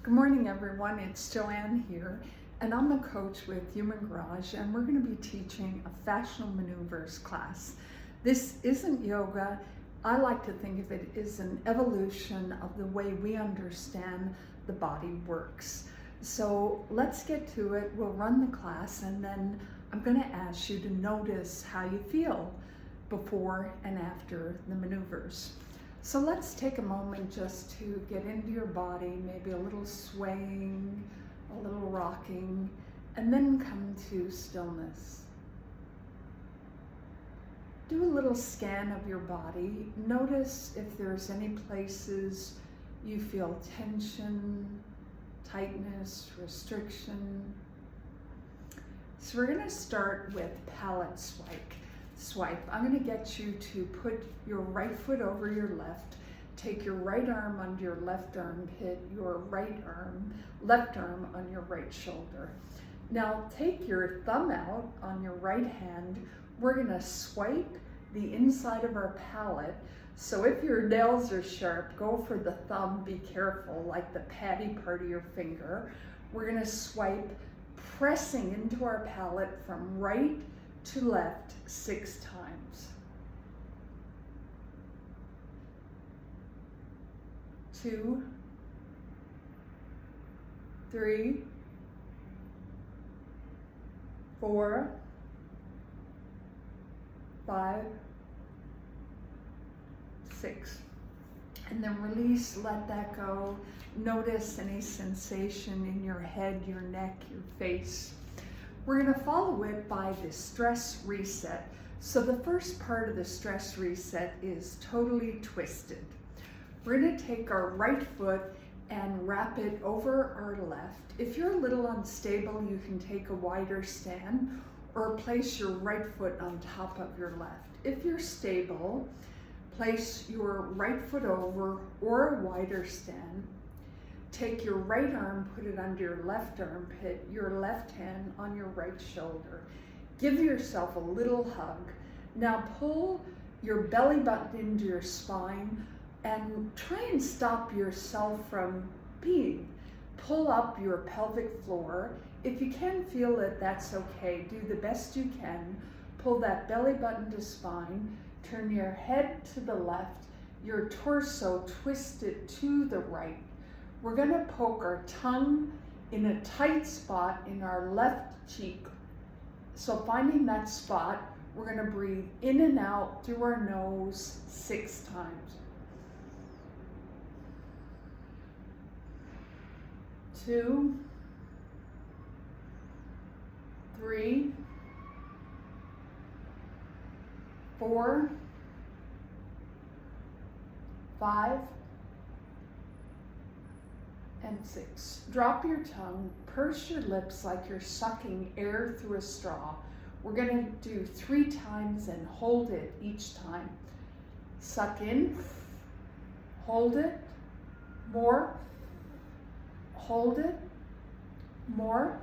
Good morning, everyone. It's Joanne here, and I'm a coach with Human Garage, and we're going to be teaching a fascial maneuvers class. This isn't yoga. I like to think of it as an evolution of the way we understand the body works. So let's get to it. We'll run the class, and then I'm going to ask you to notice how you feel before and after the maneuvers. So let's take a moment just to get into your body, maybe a little swaying, a little rocking, and then come to stillness. Do a little scan of your body. Notice if there's any places you feel tension, tightness, restriction. So we're going to start with palate swipe. I'm going to get you to put your right foot over your left, take your right arm under your left armpit, your left arm on your right shoulder. Now take your thumb out on your right hand. We're going to swipe the inside of our palate. So if your nails are sharp, go for the thumb, be careful, like the patty part of your finger. We're going to swipe, pressing into our palate from right to left 6 times. 2, 3, 4, 5, 6. And then release, let that go. Notice any sensation in your head, your neck, your face. We're going to follow it by the stress reset. So the first part of the stress reset is totally twisted. We're going to take our right foot and wrap it over our left. If you're a little unstable, you can take a wider stand or place your right foot on top of your left. If you're stable, place your right foot over or a wider stand. Take your right arm, put it under your left armpit, your left hand on your right shoulder. Give yourself a little hug. Now pull your belly button into your spine and try and stop yourself from peeing. Pull up your pelvic floor. If you can't feel it, that's okay. Do the best you can. Pull that belly button to spine. Turn your head to the left, your torso twisted to the right. We're going to poke our tongue in a tight spot in our left cheek. So finding that spot, we're going to breathe in and out through our nose 6 times. 2, 3, 4, 5, and 6. Drop your tongue, purse your lips like you're sucking air through a straw. We're going to do 3 times and hold it each time. Suck in, hold it, more, hold it, more,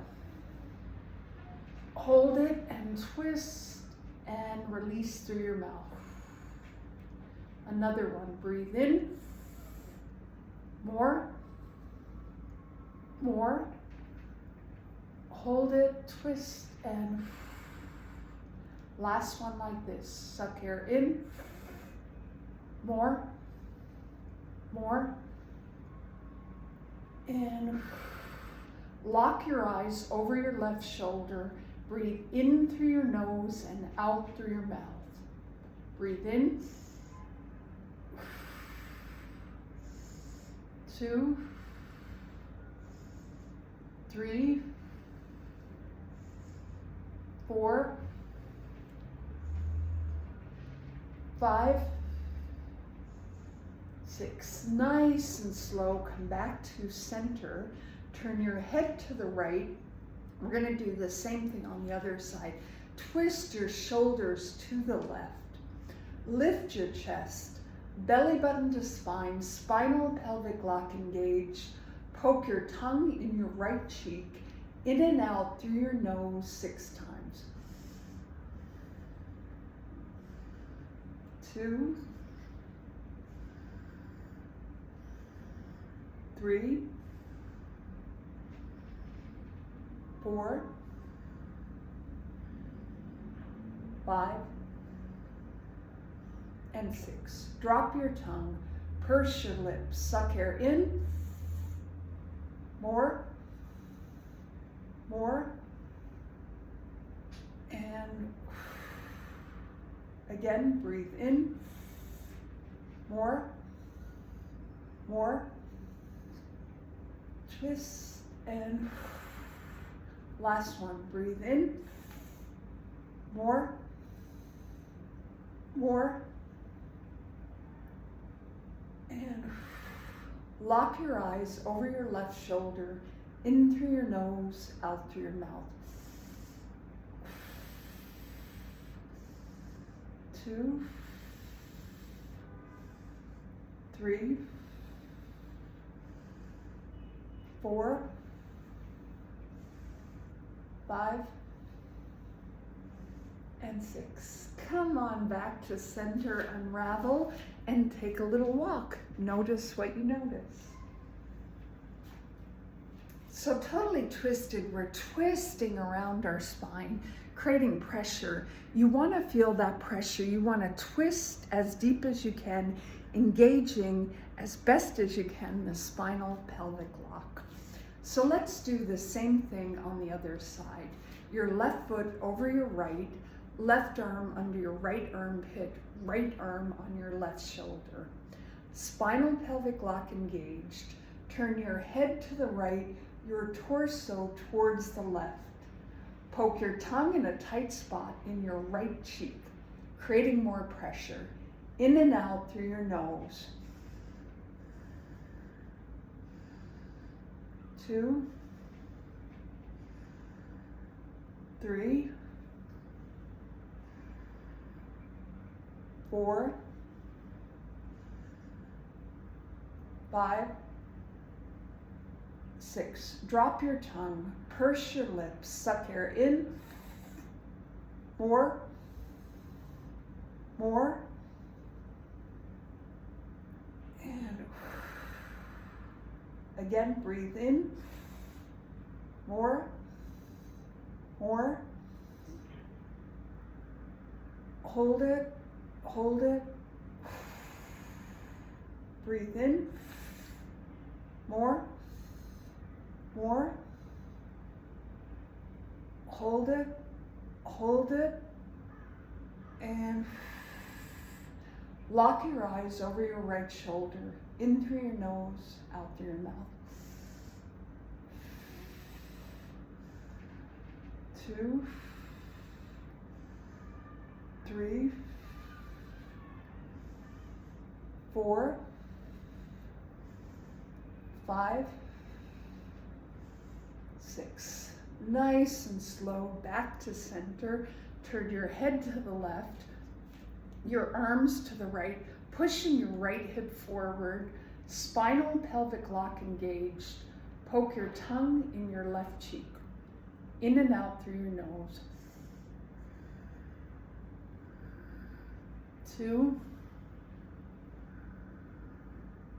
hold it, and twist and release through your mouth. Another one, breathe in, more, hold it, twist, and last one like this. Suck air in, more, and lock your eyes over your left shoulder. Breathe in through your nose and out through your mouth. Breathe in, 2, 3, 4, 5, 6. Nice and slow. Come back to center. Turn your head to the right. We're going to do the same thing on the other side. Twist your shoulders to the left. Lift your chest. Belly button to spine. Spinal pelvic lock engage. Poke your tongue in your right cheek. In and out through your nose 6 times. 2, 3, 4, 5, and 6. Drop your tongue, purse your lips, suck air in, more, and again, breathe in, more, twist, and last one, breathe in, more, and lock your eyes over your left shoulder, in through your nose, out through your mouth. 2, 3, 4, 5, and 6. Come on back to center, unravel, and take a little walk. Notice what you notice. So totally twisted, we're twisting around our spine, creating pressure. You want to feel that pressure. You want to twist as deep as you can, engaging as best as you can the spinal pelvic lock. So let's do the same thing on the other side. Your left foot over your right, left arm under your right armpit, right arm on your left shoulder. Spinal pelvic lock engaged. Turn your head to the right, your torso towards the left. Poke your tongue in a tight spot in your right cheek, creating more pressure. In and out through your nose. 2, 3, 4, 5, 6. Drop your tongue, purse your lips, suck air in, more, and again, breathe in, more, hold it, breathe in, more, hold it, and lock your eyes over your right shoulder, in through your nose, out through your mouth. 2, 3, 4, 5, 6. Nice and slow, back to center. Turn your head to the left, your arms to the right, pushing your right hip forward, spinal pelvic lock engaged. Poke your tongue in your left cheek, in and out through your nose. 2,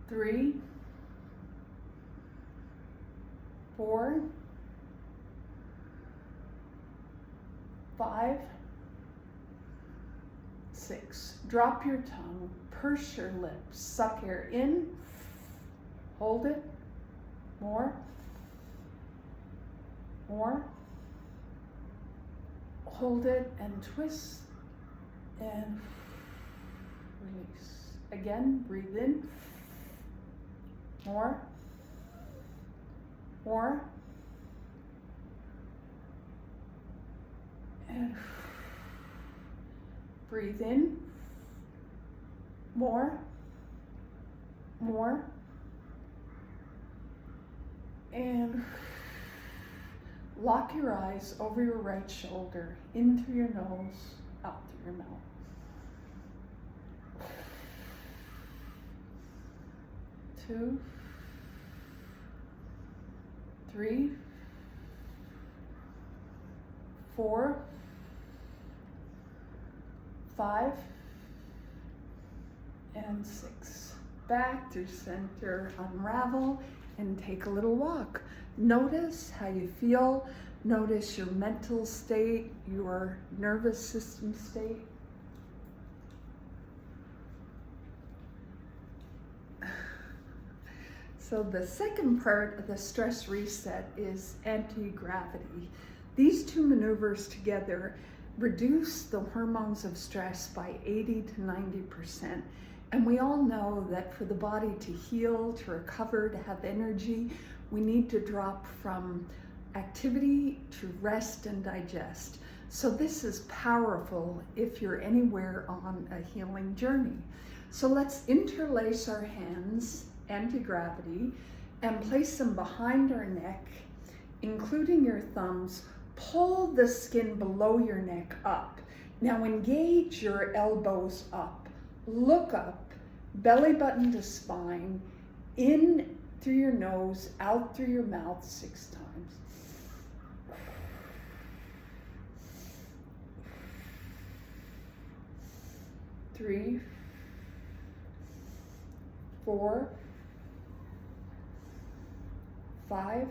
3, 4, 5, 6. Drop your tongue, purse your lips, suck air in, hold it, more, hold it and twist and release. Again, breathe in, more, and breathe in, more, and lock your eyes over your right shoulder, in through your nose, out through your mouth. 2, 3, 4, 5, and 6. Back to center, unravel, and take a little walk. Notice how you feel. Notice your mental state, your nervous system state. So the second part of the stress reset is anti-gravity. These two maneuvers together reduce the hormones of stress by 80 to 90%. And we all know that for the body to heal, to recover, to have energy, we need to drop from activity to rest and digest. So this is powerful if you're anywhere on a healing journey. So let's interlace our hands, anti-gravity, and place them behind our neck, including your thumbs. Pull the skin below your neck up. Now engage your elbows up. Look up, belly button to spine, in through your nose, out through your mouth 6 times. Three, 4, 5,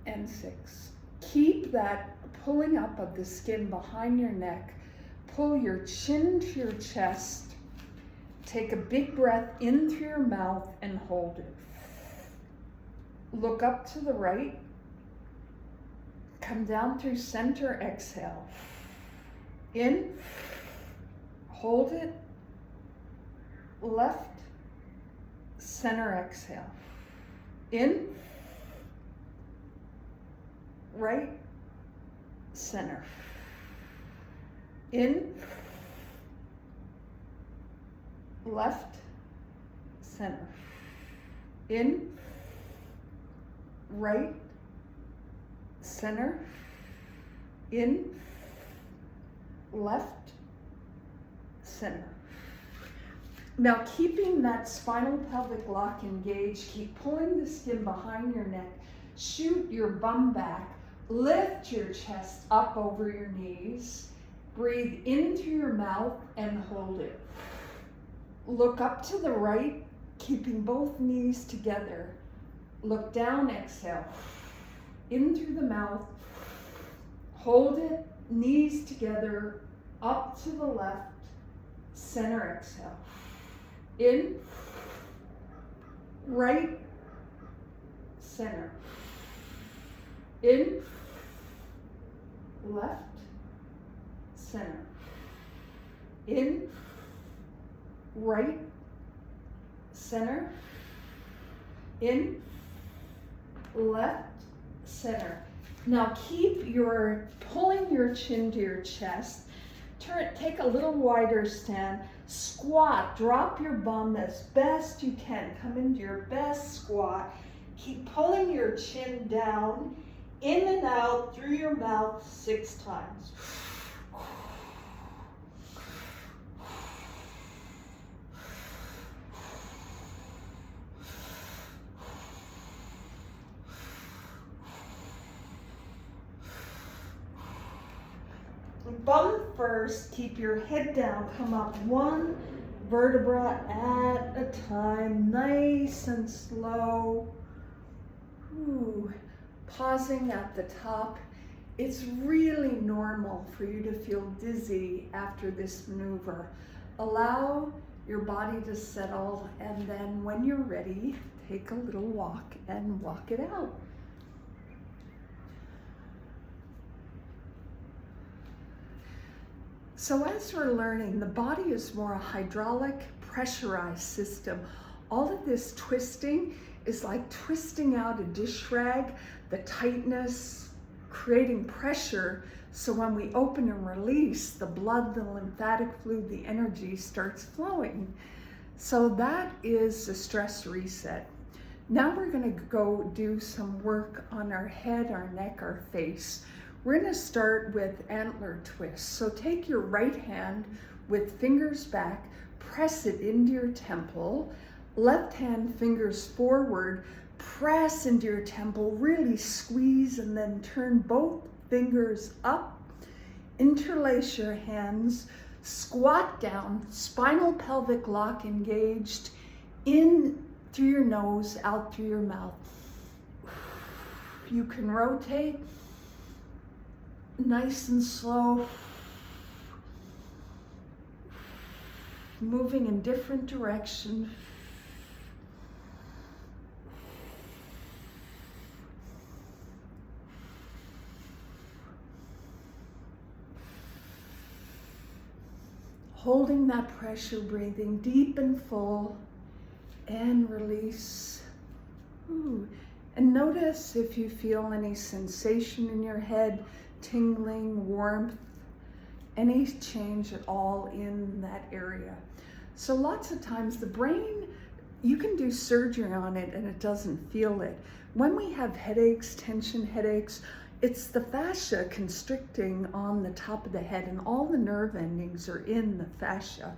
and 6. Keep that pulling up of the skin behind your neck. Pull your chin to your chest. Take a big breath in through your mouth and hold it. Look up to the right. Come down through center, exhale. In, hold it. Left, center, exhale. In, right, center. In, left, center. In, right, center. In, left, center. Now keeping that spinal pelvic lock engaged, keep pulling the skin behind your neck, shoot your bum back, lift your chest up over your knees, breathe into your mouth and hold it. Look up to the right, keeping both knees together. Look down, exhale. In through the mouth, hold it, knees together, up to the left, center, exhale. In, right, center. In, left, center. In, right, center. In, left, center. Now keep pulling your chin to your chest. Take a little wider stand. Squat, drop your bum as best you can. Come into your best squat. Keep pulling your chin down, in and out through your mouth 6 times. Bum first, keep your head down, come up 1 vertebra at a time, nice and slow. Ooh. Pausing at the top. It's really normal for you to feel dizzy after this maneuver. Allow your body to settle, and then when you're ready, take a little walk and walk it out. So as we're learning, the body is more a hydraulic, pressurized system. All of this twisting is like twisting out a dish rag, the tightness, creating pressure. So when we open and release, the blood, the lymphatic fluid, the energy starts flowing. So that is the stress reset. Now we're going to go do some work on our head, our neck, our face. We're going to start with antler twists. So take your right hand with fingers back, press it into your temple. Left hand fingers forward, press into your temple, really squeeze, and then turn both fingers up. Interlace your hands, squat down, spinal pelvic lock engaged, in through your nose, out through your mouth. You can rotate nice and slow, moving in different directions. Holding that pressure, breathing deep and full, and release. Ooh. And notice if you feel any sensation in your head, tingling, warmth, any change at all in that area. So lots of times the brain, you can do surgery on it and it doesn't feel it. When we have headaches, tension headaches, it's the fascia constricting on the top of the head, and all the nerve endings are in the fascia.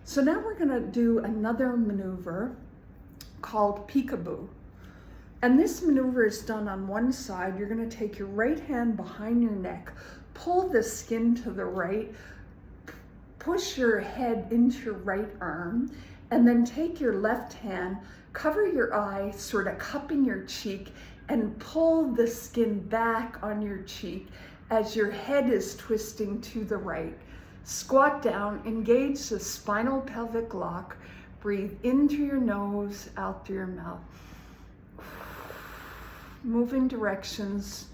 So now we're gonna do another maneuver called peekaboo. And this maneuver is done on one side. You're gonna take your right hand behind your neck, pull the skin to the right, push your head into your right arm, and then take your left hand, cover your eye, sort of cupping your cheek, and pull the skin back on your cheek as your head is twisting to the right. Squat down, engage the spinal pelvic lock, breathe in through your nose, out through your mouth. Moving directions.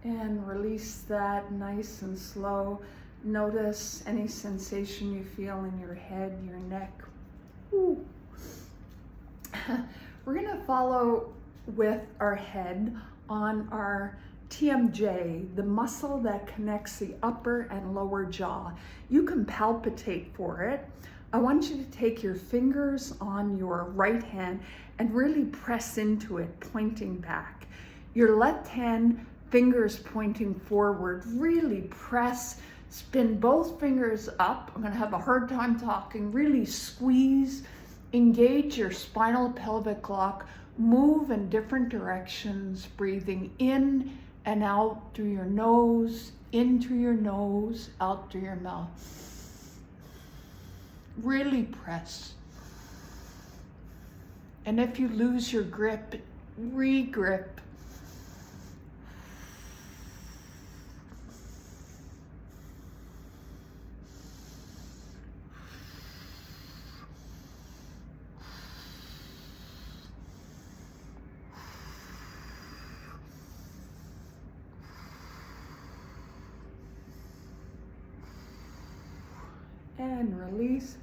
And release that nice and slow. Notice any sensation you feel in your head, your neck. Ooh. We're gonna follow with our head on our TMJ, the muscle that connects the upper and lower jaw. You can palpitate for it. I want you to take your fingers on your right hand and really press into it, pointing back. Your left hand, fingers pointing forward, really press, spin both fingers up. I'm gonna have a hard time talking. Really squeeze, engage your spinal pelvic lock, move in different directions, breathing in and out through your nose, in through your nose, out through your mouth. Really press. And if you lose your grip, re-grip. And release.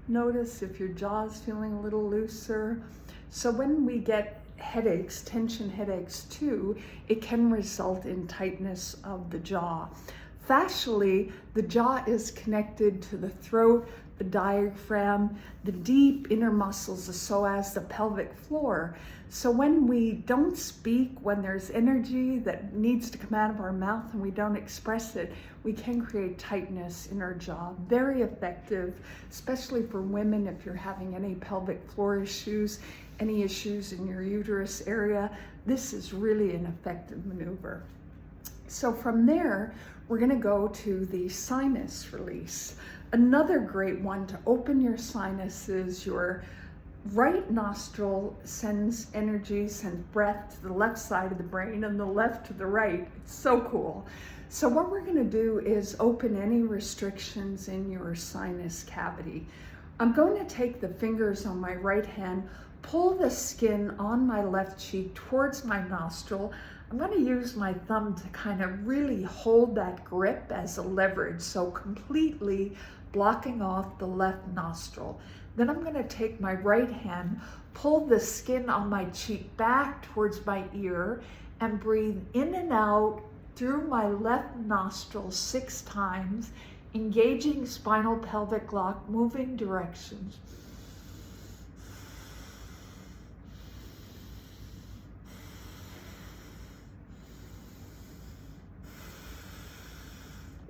Notice if your jaw is feeling a little looser. So when we get headaches, tension headaches too, it can result in tightness of the jaw. Fascially, the jaw is connected to the throat, the diaphragm, the deep inner muscles, so as the pelvic floor. So when we don't speak, when there's energy that needs to come out of our mouth and we don't express it, we can create tightness in our jaw. Very effective, especially for women if you're having any pelvic floor issues, any issues in your uterus area. This is really an effective maneuver. So from there, we're gonna go to the sinus release. Another great one to open your sinuses. Your right nostril sends energy, sends breath to the left side of the brain and the left to the right. It's so cool. So what we're gonna do is open any restrictions in your sinus cavity. I'm going to take the fingers on my right hand, pull the skin on my left cheek towards my nostril. I'm going to use my thumb to kind of really hold that grip as a leverage, so completely blocking off the left nostril. Then I'm going to take my right hand, pull the skin on my cheek back towards my ear, and breathe in and out through my left nostril 6 times, engaging spinal pelvic lock, moving directions.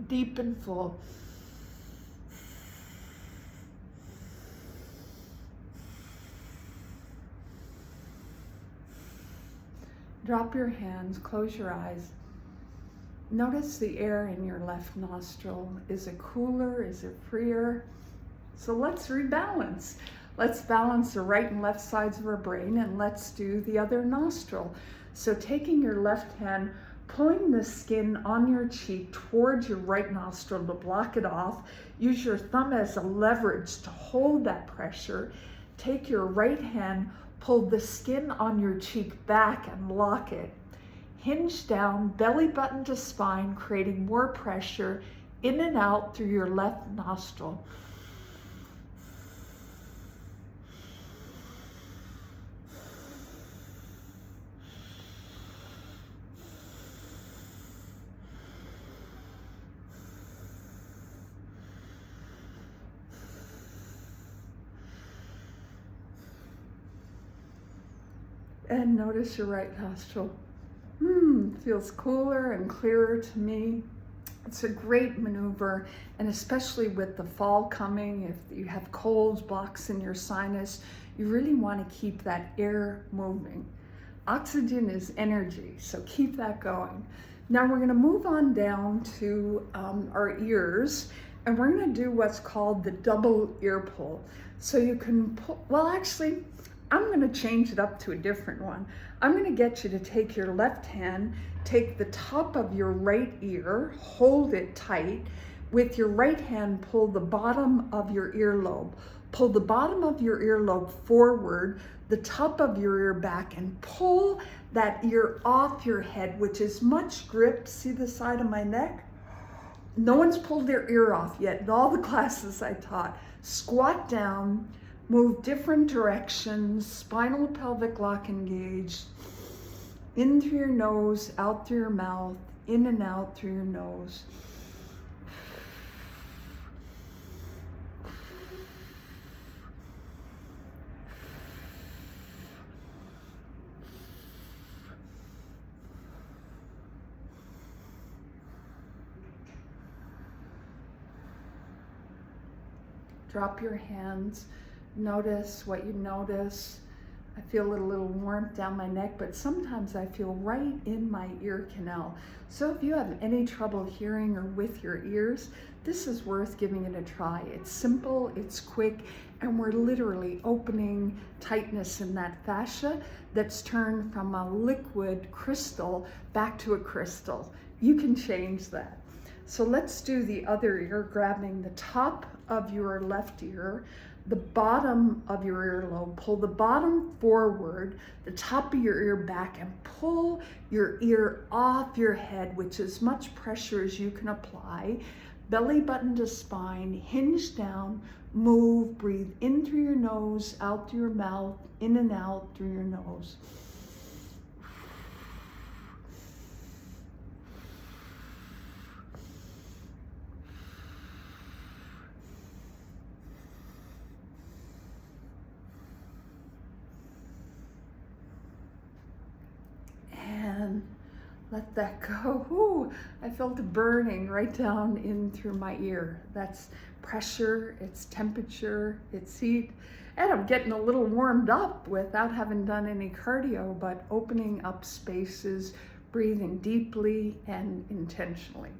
Deep and full. Drop your hands, close your eyes. Notice the air in your left nostril. Is it cooler? Is it freer? So let's rebalance. Let's balance the right and left sides of our brain, and let's do the other nostril. So taking your left hand, pulling the skin on your cheek towards your right nostril to block it off. Use your thumb as a leverage to hold that pressure. Take your right hand, pull the skin on your cheek back and lock it. Hinge down, belly button to spine, creating more pressure in and out through your left nostril. And notice your right nostril. Feels cooler and clearer to me. It's a great maneuver, and especially with the fall coming, if you have colds, blocks in your sinus, you really want to keep that air moving. Oxygen is energy, so keep that going. Now we're going to move on down to our ears, and we're going to do what's called the double ear pull. So you can pull, well actually, I'm going to change it up to a different one. I'm going to get you to take your left hand, take the top of your right ear, hold it tight. With your right hand, pull the bottom of your earlobe. Pull the bottom of your earlobe forward, the top of your ear back, and pull that ear off your head, which is much grip. See the side of my neck? No one's pulled their ear off yet in all the classes I taught. Squat down. Move different directions, spinal pelvic lock engaged, in through your nose, out through your mouth, in and out through your nose. Drop your hands. Notice what you notice. I feel a little warmth down my neck, but sometimes I feel right in my ear canal. So if you have any trouble hearing or with your ears, this is worth giving it a try. It's simple, it's quick, and we're literally opening tightness in that fascia that's turned from a liquid crystal back to a crystal. You can change that. So let's do the other ear, grabbing the top of your left ear, the bottom of your earlobe, pull the bottom forward, the top of your ear back, and pull your ear off your head with as much pressure as you can apply. Belly button to spine, hinge down, move, breathe in through your nose, out through your mouth, in and out through your nose. Let that go. Ooh, I felt it burning right down in through my ear. That's pressure, it's temperature, it's heat. And I'm getting a little warmed up without having done any cardio, but opening up spaces, breathing deeply and intentionally.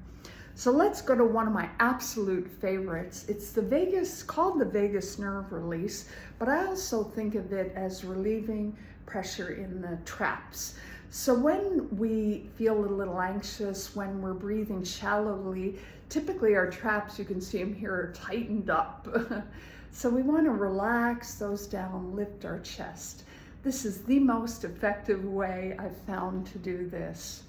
So let's go to one of my absolute favorites. It's the vagus, called the vagus nerve release, but I also think of it as relieving pressure in the traps. So when we feel a little anxious, when we're breathing shallowly, typically our traps, you can see them here, are tightened up. So we want to relax those down, lift our chest. This is the most effective way I've found to do this.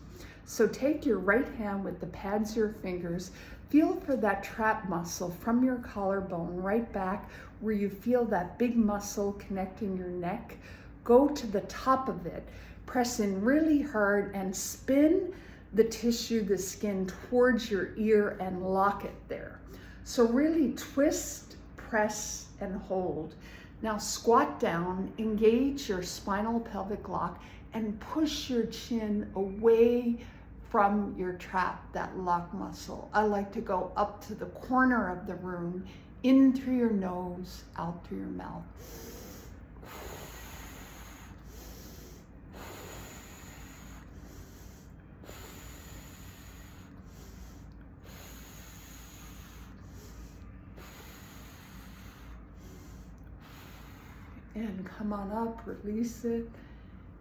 So take your right hand with the pads of your fingers, feel for that trap muscle from your collarbone right back where you feel that big muscle connecting your neck. Go to the top of it. Press in really hard and spin the tissue, the skin towards your ear and lock it there. So really twist, press, and hold. Now squat down, engage your spinal pelvic lock, and push your chin away from your trap, that lock muscle. I like to go up to the corner of the room, in through your nose, out through your mouth. And come on up, release it.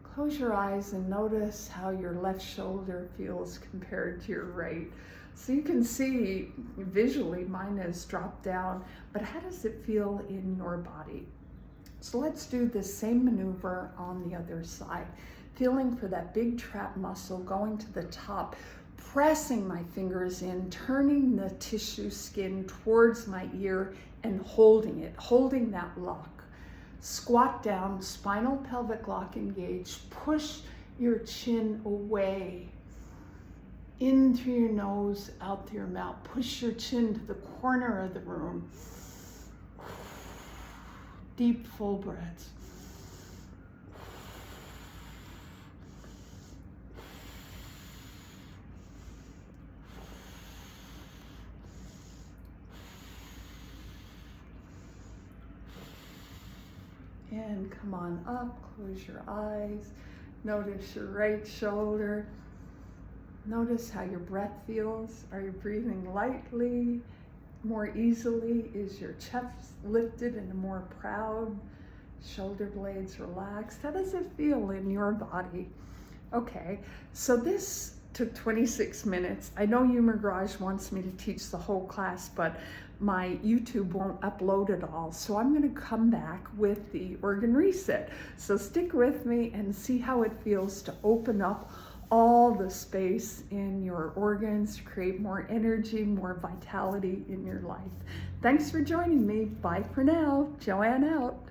Close your eyes and notice how your left shoulder feels compared to your right. So you can see visually mine has dropped down, but how does it feel in your body? So let's do the same maneuver on the other side. Feeling for that big trap muscle going to the top, pressing my fingers in, turning the tissue skin towards my ear and holding it, holding that lock. Squat down, spinal pelvic lock engaged. Push your chin away, in through your nose, out through your mouth. Push your chin to the corner of the room. Deep, full breaths. And come on up, close your eyes. Notice your right shoulder. Notice how your breath feels. Are you breathing lightly, more easily? Is your chest lifted and more proud? Shoulder blades relaxed. How does it feel in your body? Okay, so this took 26 minutes. I know Humor Garage wants me to teach the whole class, but my YouTube won't upload it all. So I'm gonna come back with the organ reset. So stick with me and see how it feels to open up all the space in your organs, to create more energy, more vitality in your life. Thanks for joining me. Bye for now. Joanne out.